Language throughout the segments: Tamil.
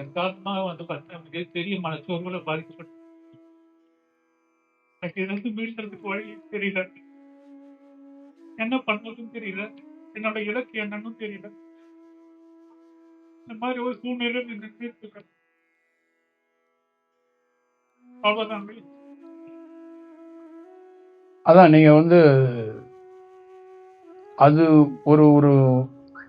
எக்காரணமாக வந்து பார்த்தீங்கன்னா மிகப்பெரிய மனச்சோர்வுல பாதிக்கப்பட்டு எனக்கு இருந்து மீள்றதுக்கு வழி தெரியல. என்ன பண்றதுன்னு தெரியல. என்னோட இலக்கு என்னன்னு தெரியல. இந்த மாதிரி ஒரு சூழ்நிலை நின்றுட்டு இருக்கேன். அவ்வளவுதான். அதான் நீங்க வந்து அது ஒரு ஒரு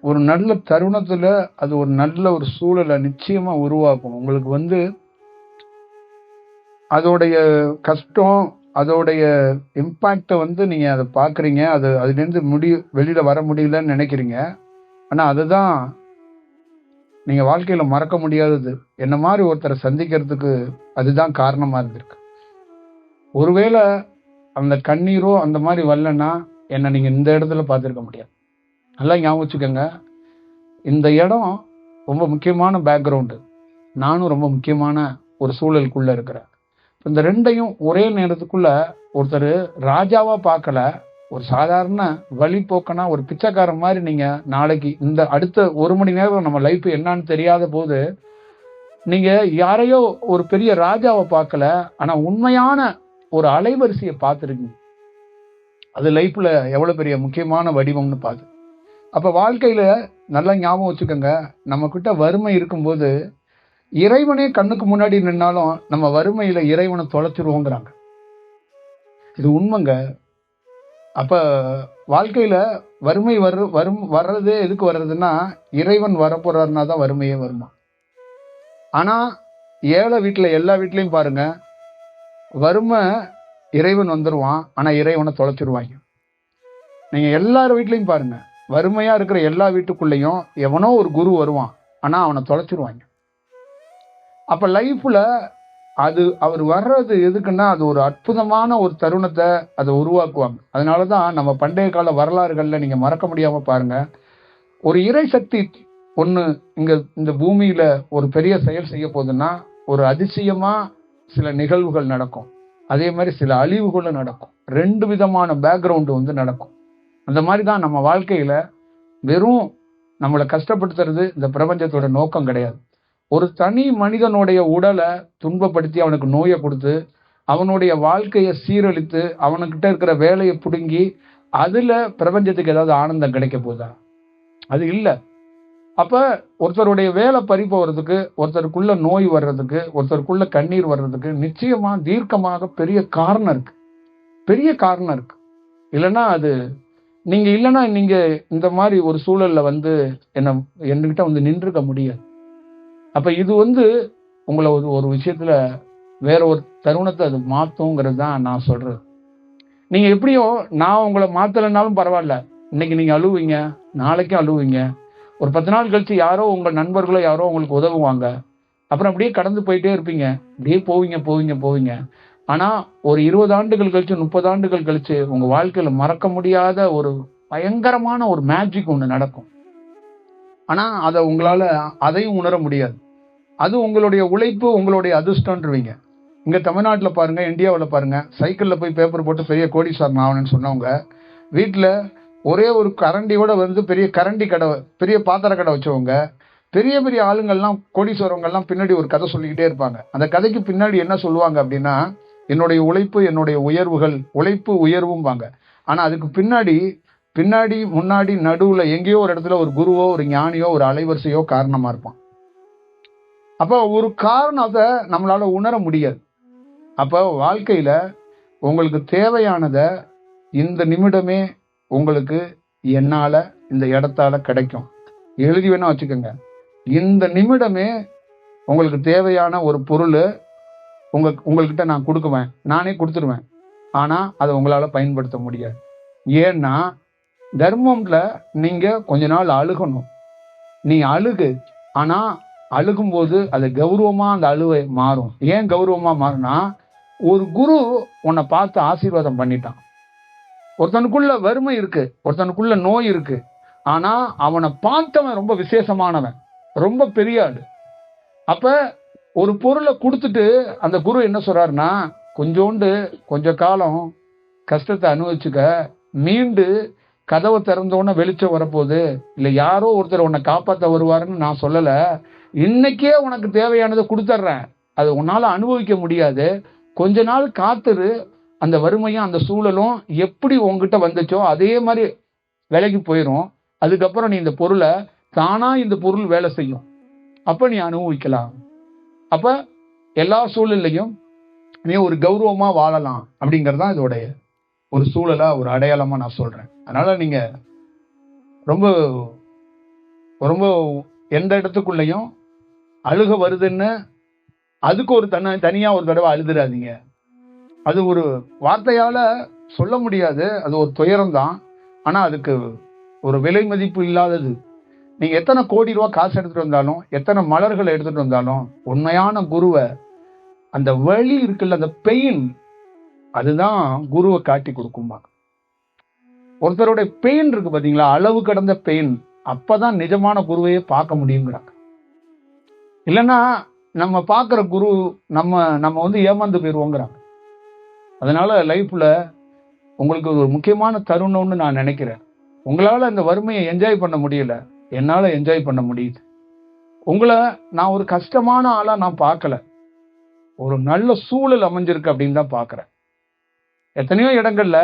ஒரு நல்ல தருணத்துல அது ஒரு நல்ல ஒரு சூழலை நிச்சயமா உருவாக்கும். உங்களுக்கு வந்து அதோடைய கஷ்டம், அதோடைய இம்பாக்டை வந்து நீங்க அதை பாக்குறீங்க. அதுலேருந்து வெளியில வர முடியலன்னு நினைக்கிறீங்க. ஆனா அதுதான் நீங்க வாழ்க்கையில மறக்க முடியாதது. என்ன மாதிரி ஒருத்தரை சந்திக்கிறதுக்கு அதுதான் காரணமா இருந்திருக்கு. ஒருவேளை அந்த கண்ணீரோ அந்த மாதிரி வரலன்னா என்ன நீங்க இந்த இடத்துல பார்த்துருக்க முடியாது. நல்லா ஞாபகம் வச்சுக்கோங்க, இந்த இடம் ரொம்ப முக்கியமான பேக்ரவுண்டு. நானும் ரொம்ப முக்கியமான ஒரு சூழலுக்குள்ள இருக்கிறேன். இந்த ரெண்டையும் ஒரே நேரத்துக்குள்ள ஒருத்தர் ராஜாவா பார்க்கல, ஒரு சாதாரண வழிபோக்கனா ஒரு பிச்சைக்காரன் மாதிரி நீங்க நாளைக்கு இந்த அடுத்த 1 மணி நேரம் நம்ம லைஃப் என்னன்னு தெரியாத போது நீங்க யாரையோ ஒரு பெரிய ராஜாவை பார்க்கல, ஆனா உண்மையான ஒரு அலைவரிசையை பார்த்துருக்கீங்க. அது லைஃப்ல எவ்வளவு பெரிய முக்கியமான வடிவம்னு பார்த்து. அப்ப வாழ்க்கையில நல்லா ஞாபகம் வச்சுக்கோங்க, நம்ம கிட்ட வறுமை இருக்கும்போது இறைவனே கண்ணுக்கு முன்னாடி நின்னாலும் நம்ம வறுமையில இறைவனை தொலைச்சிருவோங்கிறாங்க. இது உண்மைங்க. அப்ப வாழ்க்கையில வறுமை வர்றதே எதுக்கு வர்றதுன்னா இறைவன் வரப்போறாருன்னா தான் வறுமையே வருமா. ஆனா ஏழை வீட்டுல எல்லா வீட்லயும் பாருங்க, வறுமை இறைவன் வந்துருவான், ஆனா இறைவனை தொலைச்சிருவாங்க. நீங்க எல்லார் வீட்லயும் பாருங்க, வறுமையா இருக்கிற எல்லா வீட்டுக்குள்ளேயும் எவனோ ஒரு குரு வருவான், ஆனா அவனை தொலைச்சிருவாங்க. அப்ப லைஃப்ல அவர் வர்றது எதுக்குன்னா அது ஒரு அற்புதமான ஒரு தருணத்தை அதை உருவாக்குவாங்க. அதனாலதான் நம்ம பண்டைய கால வரலாறுகள்ல நீங்க மறக்க முடியாம பாருங்க, ஒரு இறை சக்தி ஒண்ணு இங்க இந்த பூமியில ஒரு பெரிய செயல் செய்ய போகுதுன்னா ஒரு அதிசயமா சில நிகழ்வுகள் நடக்கும், அதே மாதிரி சில அழிவுகளும் நடக்கும். 2 விதமான பேக்ரவுண்டு வந்து நடக்கும். அந்த மாதிரிதான் நம்ம வாழ்க்கையில வெறும் நம்மளை கஷ்டப்படுத்துறது இந்த பிரபஞ்சத்தோட நோக்கம் கிடையாது. ஒரு தனி மனிதனுடைய உடலை துன்பப்படுத்தி அவனுக்கு நோயை கொடுத்து அவனுடைய வாழ்க்கையை சீரழித்து அவனுக்கிட்ட இருக்கிற வேலையை பிடுங்கி அதுல பிரபஞ்சத்துக்கு ஏதாவது ஆனந்தம் கிடைக்க போதா? அது இல்லை. அப்ப ஒருத்தருடைய வேலை பறி போறதுக்கு, ஒருத்தருக்குள்ள நோய் வர்றதுக்கு, ஒருத்தருக்குள்ள கண்ணீர் வர்றதுக்கு நிச்சயமா தீர்க்கமாக பெரிய காரணம் இருக்கு. பெரிய காரணம் இருக்கு. இல்லைன்னா அது இல்லைன்னா நீங்க இந்த மாதிரி ஒரு சூழல்ல வந்து என்கிட்ட வந்து நின்றுக்க முடியாது. அப்ப இது வந்து உங்களை ஒரு விஷயத்துல வேற ஒரு தருணத்தை அது மாத்துங்கிறது தான் நான் சொல்றது. நீங்க எப்படியோ நான் உங்களை மாத்தலைன்னாலும் பரவாயில்ல, இன்னைக்கு நீங்க அழுவீங்க, நாளைக்கும் அழுவீங்க, ஒரு 10 நாள் கழிச்சு யாரோ உங்க நண்பர்களோ யாரோ உங்களுக்கு உதவுவாங்க, அப்புறம் அப்படியே கடந்து போயிட்டே இருப்பீங்க, அப்படியே போவீங்க. ஆனா ஒரு 20 ஆண்டுகள் கழிச்சு 30 ஆண்டுகள் கழிச்சு உங்க வாழ்க்கையில மறக்க முடியாத ஒரு பயங்கரமான ஒரு மேஜிக் ஒண்ணு நடக்கும். ஆனா உங்களால அதையும் உணர முடியாது. அது உங்களுடைய உழைப்பு, உங்களுடைய அதிர்ஷ்டம்ன்றீங்க. இங்க தமிழ்நாட்டில் பாருங்க, இந்தியாவில் பாருங்க, சைக்கிள்ல போய் பேப்பர் போட்டு பெரிய கோடீஸ்வரன் ஆகணும்னு சொன்னவங்க வீட்டுல ஒரே ஒரு கரண்டியோட வந்து பெரிய கரண்டி கடை, பெரிய பாத்திர கடை வச்சவங்க, பெரிய பெரிய ஆளுங்கள்லாம் கோடீஸ்வரங்கள்லாம் பின்னாடி ஒரு கதை சொல்லிக்கிட்டே இருப்பாங்க. அந்த கதைக்கு பின்னாடி என்ன சொல்லுவாங்க அப்படின்னா, என்னுடைய உழைப்பு, என்னுடைய உயர்வுகள், உழைப்பு உயர்வும்பாங்க. ஆனா அதுக்கு பின்னாடி முன்னாடி நடுவுல எங்கேயோ ஒரு இடத்துல ஒரு குருவோ ஒரு ஞானியோ ஒரு அலைவரிசையோ காரணமா இருப்பான். அப்ப ஒரு காரணத்தை நம்மளால உணர முடியாது. அப்ப வாழ்க்கையில உங்களுக்கு தேவையானதை இந்த நிமிடமே உங்களுக்கு என்னால இந்த இடத்தால கிடைக்கும். எழுதி வேணா வச்சுக்கோங்க, இந்த நிமிடமே உங்களுக்கு தேவையான ஒரு பொருள் உங்கள்கிட்ட நான் கொடுக்குவேன், நானே கொடுத்துருவேன். ஆனா அதை உங்களால பயன்படுத்த முடியாது. ஏன்னா தர்மம்ல நீங்க கொஞ்ச நாள் அழுகணும். நீ அழுகு, ஆனா அழுகும்போது அது கௌரவமா அந்த அழுவை மாறும். ஏன் கௌரவமா மாறும்னா, ஒரு குரு உன்னை பார்த்து ஆசீர்வாதம் பண்ணிட்டான். ஒருத்தனுக்குள்ள வறுமை இருக்கு, ஒருத்தனுக்குள்ள நோய் இருக்கு, ஆனா அவனை பார்த்தவன் ரொம்ப விசேஷமானவன், ரொம்ப பெரிய ஆளு. அப்ப ஒரு பொருளை கொடுத்துட்டு அந்த குரு என்ன சொல்றாருன்னா, கொஞ்ச காலம் கஷ்டத்தை அனுபவிச்சுக்க, மீண்டு கதவை திறந்தோன்னே வெளிச்சம் வரப்போகுது, இல்லை யாரோ ஒருத்தர் உன்னை காப்பாற்ற வருவாருன்னு நான் சொல்லலை. இன்னைக்கே உனக்கு தேவையானதை கொடுத்துட்றேன், அது உன்னால் அனுபவிக்க முடியாது, கொஞ்ச நாள் காத்துரு. அந்த வறுமையும் அந்த சூழலும் எப்படி உங்ககிட்ட வந்துச்சோ அதே மாதிரி விலைக்கு போயிடும். அதுக்கப்புறம் நீ இந்த பொருளை தானா இந்த பொருள் வேலை செய்யும், அப்போ நீ அனுபவிக்கலாம். அப்போ எல்லா சூழல்லையும் நீ ஒரு கௌரவமாக வாழலாம் அப்படிங்கிறது தான் இதோடைய ஒரு சூழலாக ஒரு அடையாளமாக நான் சொல்கிறேன். அதனால் நீங்கள் ரொம்ப ரொம்ப எந்த இடத்துக்குள்ளேயும் அழுக வருதுன்னு அதுக்கு ஒரு தனியாக ஒரு தடவை அழுதுறாதீங்க. அது ஒரு வார்த்தையால் சொல்ல முடியாது, அது ஒரு துயரம் தான். ஆனால் அதுக்கு ஒரு விலை மதிப்பு இல்லாதது. நீங்கள் எத்தனை கோடி ரூபா காசு எடுத்துகிட்டு வந்தாலும், எத்தனை மலர்களை எடுத்துகிட்டு வந்தாலும், உண்மையான குருவை அந்த வலி இருக்குல்ல, அந்த பெயின், அதுதான் குருவை காட்டி கொடுக்குமா. ஒருத்தருடைய பெயின் இருக்கு பார்த்தீங்களா, அளவு கடந்த பெயின், அப்பதான் நிஜமான குருவையே பார்க்க முடியுங்கிறாங்க. இல்லைன்னா நம்ம பார்க்குற குரு நம்ம வந்து ஏமாந்து போயிடுவோங்கிறாங்க. அதனால லைஃப்ல உங்களுக்கு ஒரு முக்கியமான தருணம்னு நான் நினைக்கிறேன். உங்களால் அந்த வறுமையை என்ஜாய் பண்ண முடியல, என்னால் என்ஜாய் பண்ண முடியுது. உங்களை நான் ஒரு கஷ்டமான ஆளாக நான் பார்க்கல, ஒரு நல்ல சூழல் அமைஞ்சிருக்கு அப்படின்னு தான் பார்க்குறேன். எத்தனையோ இடங்கள்ல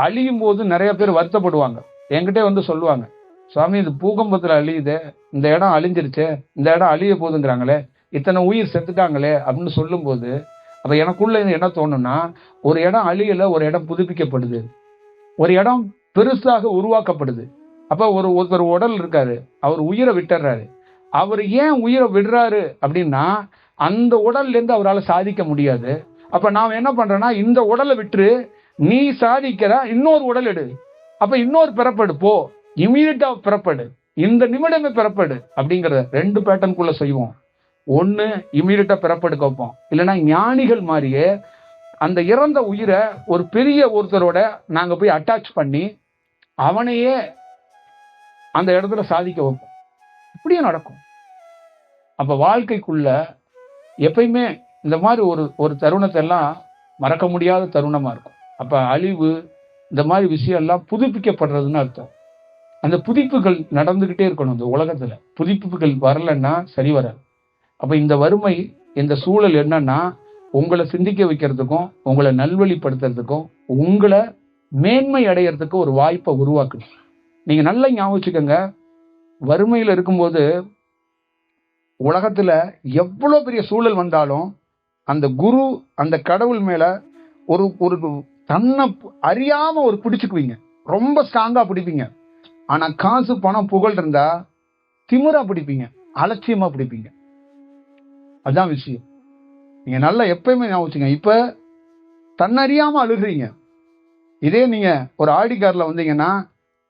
அழியும் போது நிறைய பேர் வருத்தப்படுவாங்க, என்கிட்ட வந்து சொல்லுவாங்க, சுவாமி இது பூகம்பத்தில் அழியுது, இந்த இடம் அழிஞ்சிருச்சு, இந்த இடம் அழிய போகுதுங்கிறாங்களே, இத்தனை உயிர் செத்துட்டாங்களே அப்படின்னு சொல்லும்போது அப்போ எனக்குள்ள என்ன தோணும்னா, ஒரு இடம் அழியலை, ஒரு இடம் புதுப்பிக்கப்படுது, ஒரு இடம் பெருசாக உருவாக்கப்படுது. அப்போ ஒருத்தர் உடல் இருக்காரு, அவர் உயிரை விட்டுறாரு. அவர் ஏன் உயிரை விடுறாரு அப்படின்னா, அந்த உடல்லேருந்து அவரால் சாதிக்க முடியாது. அப்போ நான் என்ன பண்ணுறேன்னா, இந்த உடலை விட்டு நீ சாதிக்கிற இன்னொரு உடல் எடு, அப்போ இன்னொரு பிறப்பெடு, போ இமீடியட்டாக பிறப்பெடு, இந்த நிமிடமே பிறப்பெடு அப்படிங்கிற 2 பேட்டர்னுக்குள்ளே செய்வோம். ஒன்று இமீடியட்டாக பிறப்பெடுக்க வைப்போம், இல்லைன்னா ஞானிகள் மாதிரியே அந்த இறந்த உயிரை ஒரு பெரிய ஒருத்தரோட நாங்கள் போய் அட்டாச் பண்ணி அவனையே அந்த இடத்துல சாதிக்க வைப்போம். இப்படியும் நடக்கும். அப்போ வாழ்க்கைக்குள்ள எப்பயுமே இந்த மாதிரி ஒரு தருணத்தை எல்லாம் மறக்க முடியாத தருணமாக இருக்கும். அப்போ அழிவு இந்த மாதிரி விஷயம் எல்லாம் புதுப்பிக்கப்படுறதுன்னு அர்த்தம். அந்த புதுப்புகள் நடந்துக்கிட்டே இருக்கணும். இந்த உலகத்தில் புதுப்பிப்புகள் வரலைன்னா சரி வராது. அப்போ இந்த வறுமை, இந்த சூழல் என்னன்னா, உங்களை சிந்திக்க வைக்கிறதுக்கும், உங்களை நல்வழிப்படுத்துறதுக்கும், உங்களை மேன்மை அடையிறதுக்கு ஒரு வாய்ப்பை உருவாக்குது. நீங்கள் நல்லா ஞாபகம் வச்சுக்கோங்க, வறுமையில் இருக்கும்போது உலகத்தில் எவ்வளோ பெரிய சூழல் வந்தாலும் அந்த குரு, அந்த கடவுள் மேலே ஒரு ஒரு தன்னை அறியாமல் ஒரு பிடிச்சிக்குவீங்க, ரொம்ப ஸ்ட்ராங்காக பிடிப்பீங்க. ஆனால் காசு பணம் புகழ் இருந்தா திமிரா பிடிப்பீங்க, அலட்சியமாக பிடிப்பீங்க. அதுதான் விஷயம். நீங்கள் நல்லா எப்பயுமே ஞாபகம் வச்சுங்க. இப்போ தன்னறியாமல் அழுகிறீங்க, இதே நீங்கள் ஒரு ஆடி காரில் வந்தீங்கன்னா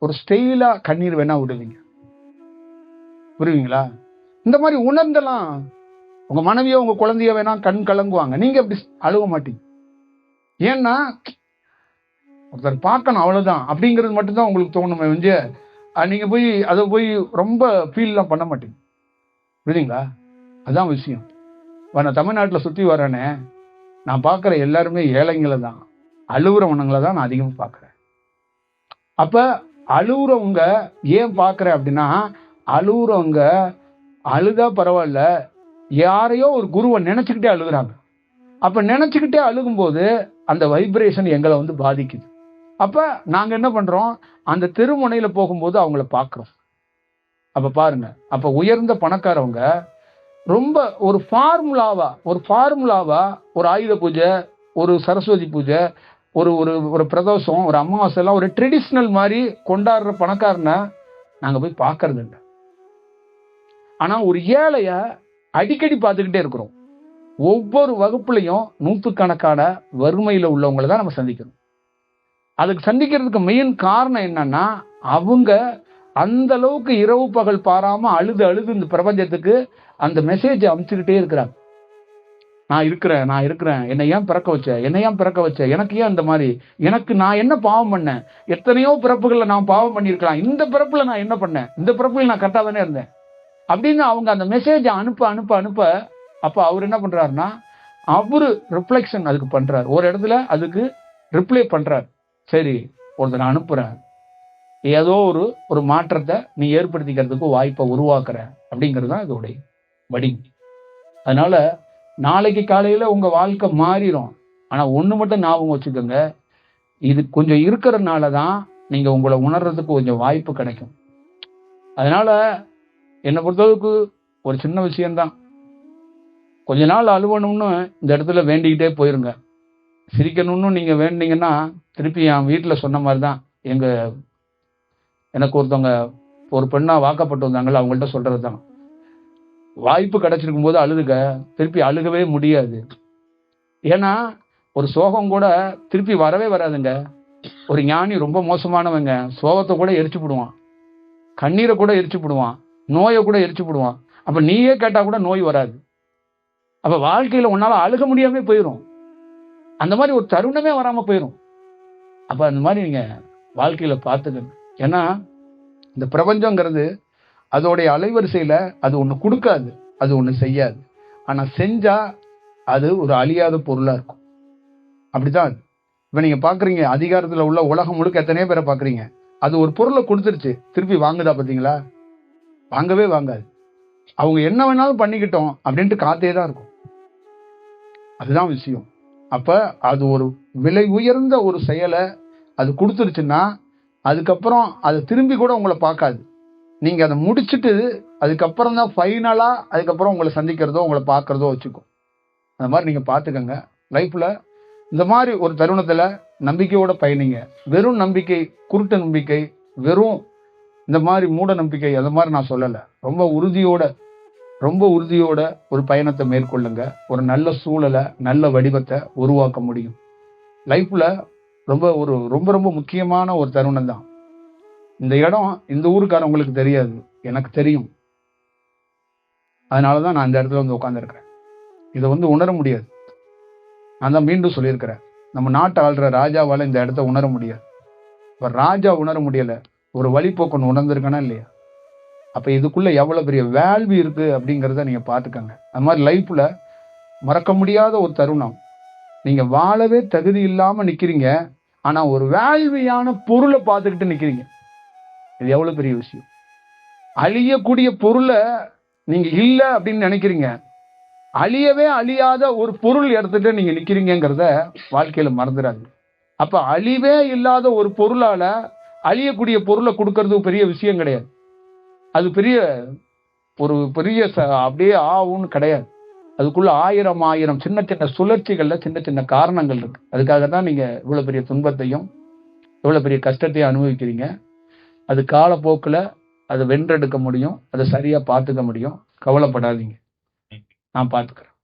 ஒரு ஸ்டைலாக கண்ணீர் வேணா விடுவீங்க, புரியுங்களா? இந்த மாதிரி உணர்ந்தெல்லாம் உங்கள் மனைவியோ உங்கள் குழந்தைய வேணா கண் கலங்குவாங்க, நீங்கள் அப்படி அழுக மாட்டீங்க. ஏன்னா ஒருத்தர் பார்க்கணும் அவ்வளோதான் அப்படிங்கிறது மட்டும்தான் உங்களுக்கு தோணுமே வந்து, நீங்கள் போய் அதை போய் ரொம்ப ஃபீல்லாம் பண்ண மாட்டீங்க, புரியுதுங்களா? அதுதான் விஷயம். நான் தமிழ்நாட்டில் சுற்றி வரேனே, நான் பார்க்குற எல்லாருமே ஏழைங்களை தான், அழுகுறவனங்களை தான் நான் அதிகமாக பார்க்குறேன். அப்போ அழுகுறவங்க ஏன் பார்க்குறேன் அப்படின்னா, அழுகுறவங்க அழுதா பரவாயில்ல, யாரையோ ஒரு குருவை நினச்சிக்கிட்டே அழுகுறாங்க. அப்போ நினச்சிக்கிட்டே அழுகும்போது அந்த வைப்ரேஷன் எங்களை வந்து பாதிக்குது. அப்போ நாங்கள் என்ன பண்ணுறோம், அந்த தெருமுனையில் போகும்போது அவங்கள பார்க்குறோம். அப்போ பாருங்க, அப்போ உயர்ந்த பணக்காரவங்க ரொம்ப ஒரு ஃபார்முலாவா ஒரு ஆயுத பூஜை, ஒரு சரஸ்வதி பூஜை, ஒரு ஒரு ஒரு பிரதோஷம், ஒரு அமாவாசை எல்லாம் ஒரு ட்ரெடிஷ்னல் மாதிரி கொண்டாடுற பணக்காரனை நாங்கள் போய் பார்க்கறது இல்லை. ஆனால் ஒரு ஏழைய அடிக்கடி பார்த்துக்கிட்டே இருக்கிறோம். ஒவ்வொரு வகுப்புலையும் நூற்றுக்கணக்கான வறுமையில் உள்ளவங்களை தான் நம்ம சந்திக்கிறோம். அதுக்கு சந்திக்கிறதுக்கு மெயின் காரணம் என்னன்னா, அவங்க அந்த அளவுக்கு இரவு பகல் பாராம அழுது இந்த பிரபஞ்சத்துக்கு அந்த மெசேஜை அனுப்பிச்சுக்கிட்டே இருக்கிறாங்க. நான் இருக்கிறேன், என்னை ஏன் பிறக்க வச்ச, எனக்கு ஏன் இந்த மாதிரி, நான் என்ன பாவம் பண்ணேன், எத்தனையோ பிறப்புகளில் நான் பாவம் பண்ணியிருக்கலாம், இந்த பிறப்புல நான் என்ன பண்ணேன், இந்த பிறப்புல நான் கரெக்டாக தானே இருந்தேன் அப்படின்னு அவங்க அந்த மெசேஜை அனுப்ப அப்போ அவர் என்ன பண்றாருன்னா, அவரு ரிஃப்ளெக்ஷன் அதுக்கு பண்றாரு, ஒரு இடத்துல அதுக்கு ரிப்ளை பண்றாரு. சரி, ஒருத்தர் அனுப்புறேன், ஏதோ ஒரு மாற்றத்தை நீ ஏற்படுத்திக்கிறதுக்கு வாய்ப்பை உருவாக்குற அப்படிங்கிறது தான் இதோடைய வடி. அதனால நாளைக்கு காலையில உங்க வாழ்க்கை மாறிடும். ஆனா ஒண்ணு மட்டும் ஞாபகம் வச்சுக்கோங்க, இது கொஞ்சம் இருக்கிறதுனால தான் நீங்க உங்களை உணர்றதுக்கு கொஞ்சம் வாய்ப்பு கிடைக்கும். அதனால என்னை பொறுத்தளவுக்கு ஒரு சின்ன விஷயம்தான், கொஞ்ச நாள் அழுவணும்னு இந்த இடத்துல வேண்டிக்கிட்டே போயிருங்க. சிரிக்கணும்னு நீங்க வேண்டிங்கன்னா திருப்பி என் வீட்டில் சொன்ன மாதிரி தான், எனக்கு ஒருத்தவங்க ஒரு பெண்ணா வாக்கப்பட்டு வந்தாங்கல்ல, அவங்கள்ட்ட சொல்றது தான், வாய்ப்பு கிடைச்சிருக்கும் போது அழுதுக, திருப்பி அழுகவே முடியாது. ஏன்னா ஒரு சோகம் கூட திருப்பி வரவே வராதுங்க. ஒரு ஞானி ரொம்ப மோசமானவங்க, சோகத்தை கூட எரிச்சு போடுவான், கண்ணீரை கூட எரிச்சு போடுவான், நோயை கூட எரிச்சு போடுவான். அப்ப நீயே கேட்டா கூட நோய் வராது. அப்ப வாழ்க்கையில உன்னால அழுக முடியாம போயிடும், அந்த மாதிரி ஒரு தருணமே வராம போயிடும். அப்ப அந்த மாதிரி நீங்க வாழ்க்கையில பார்த்துக்கங்க. ஏன்னா இந்த பிரபஞ்சங்கிறது அதோடைய அலைவரிசையில அது ஒண்ணு கொடுக்காது, அது ஒண்ணு செய்யாது. ஆனா செஞ்சா அது ஒரு அழியாத பொருளா இருக்கும். அப்படிதான் அது. இப்ப நீங்க பாக்குறீங்க, அதிகாரத்துல உள்ள உலகம் முழுக்க எத்தனையோ பேரை பாக்குறீங்க, அது ஒரு பொருளை கொடுத்துருச்சு, திருப்பி வாங்குதா பாத்தீங்களா? வாங்கவே வாங்காது. அவங்க என்ன வேணாலும் பண்ணிக்கிட்டோம் அப்படின்ட்டு காத்தே தான் இருக்கும். அதுதான் விஷயம். அப்ப அது ஒரு விலை உயர்ந்த ஒரு செயலை அது கொடுத்துருச்சுன்னா அதுக்கப்புறம் அதை திரும்பி கூட உங்களை பார்க்காது. நீங்க அதை முடிச்சுட்டு அதுக்கப்புறம் தான் ஃபைனலா அதுக்கப்புறம் உங்களை சந்திக்கிறதோ உங்களை பார்க்கறதோ வச்சுக்கும். அந்த மாதிரி நீங்க பார்த்துக்கங்க. லைஃப்ல இந்த மாதிரி ஒரு தருணத்துல நம்பிக்கையோட பயணிங்க. வெறும் நம்பிக்கை, குருட்டு நம்பிக்கை, வெறும் இந்த மாதிரி மூட நம்பிக்கை, அந்த மாதிரி நான் சொல்லலை. ரொம்ப உறுதியோட ஒரு பயணத்தை மேற்கொள்ளுங்க. ஒரு நல்ல சூழலை, நல்ல வடிவத்தை உருவாக்க முடியும். லைஃப்ல ரொம்ப ரொம்ப முக்கியமான ஒரு தருணம் தான் இந்த இடம். இந்த ஊருக்காரவங்களுக்கு தெரியாது, எனக்கு தெரியும். அதனாலதான் நான் இந்த இடத்துல வந்து உட்காந்துருக்கிறேன். இதை உணர முடியாது. நான் தான் மீண்டும் சொல்லியிருக்கிறேன், நம்ம நாட்டை ஆள்ற ராஜாவால இந்த இடத்த உணர முடியாது. இப்ப ராஜா உணர முடியல, ஒரு வழிபோக்கன் உணர்ந்திருக்கானா இல்லையா? அப்ப இதுக்குள்ள எவ்வளவு பெரிய வேல்வி இருக்கு அப்படிங்கிறத நீங்க பாத்துக்கங்க. அது மாதிரி லைஃப்ல மறக்க முடியாத ஒரு தருணம். நீங்க வாழவே தகுதி இல்லாம நிக்கிறீங்க, ஆனா ஒரு வேல்வியான பொருளை பார்த்துக்கிட்டு நிக்கிறீங்க. இது எவ்வளவு பெரிய விஷயம். அழியக்கூடிய பொருளை நீங்க இல்ல அப்படின்னு நினைக்கிறீங்க, அழியவே அழியாத ஒரு பொருள் எடுத்துட்டு நீங்க நிக்கிறீங்கிறத வாழ்க்கையில மறந்துடாது. அப்ப அழிவே இல்லாத ஒரு பொருளால அழியக்கூடிய பொருளை கொடுக்கறது பெரிய விஷயம் கிடையாது. அது பெரிய அப்படியே ஆகும்னு கிடையாது. அதுக்குள்ள ஆயிரம் சின்ன சின்ன சுழற்சிகள்ல சின்ன சின்ன காரணங்கள் இருக்கு. அதுக்காக தான் நீங்க இவ்வளவு பெரிய துன்பத்தையும் இவ்வளவு பெரிய கஷ்டத்தையும் அனுபவிக்கிறீங்க. அது காலப்போக்கில் அதை வென்றெடுக்க முடியும், அதை சரியா பார்த்துக்க முடியும். கவலைப்படாதீங்க, நான் பார்த்துக்கிறேன்.